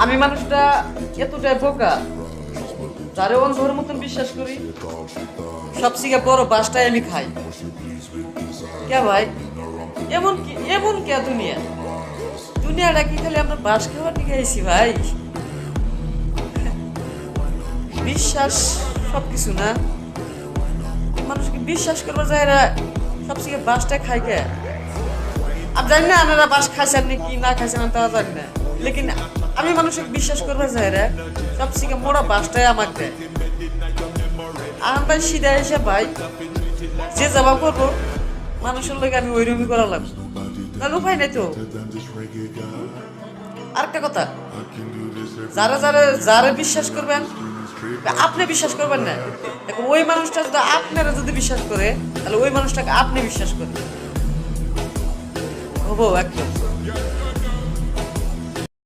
আমি মানুষটা এতটাই বোকা, যারে অন্ধর মতন বিশ্বাস করি। সবথেকে বড় বাসটাই আমি খাই। কে ভাই, এমন কে দুনিয়াটা কি খালি আমরা বাস খাওয়ার দিকে আইছি ভাই? বিশ্বাস সবকিছু না, মানুষকে বিশ্বাস করবার যায় না। সবথেকে বাসটা খাই কে? আমি জানি না আপনারা বাস খাইছেন নাকি না খাইছেন তা জানি না, লেকিন আমি মানুষকে বিশ্বাস করবার যায় রে। সবথেকে মোড়া বাসটাই আমাকে দেয়। আমি ভাই সিধা এসে ভাই যে জবাব করবো মানুষের লোক আমি ওইরকমই করালাম, তাহলে উপায় নাই তো। আরেকটা কথা, যারা বিশ্বাস করবেন আপনি বিশ্বাস করবেন না, এখন ওই মানুষটা যদি আপনারা যদি বিশ্বাস করে তাহলে ওই মানুষটাকে আপনি বিশ্বাস করেন হবো একদম।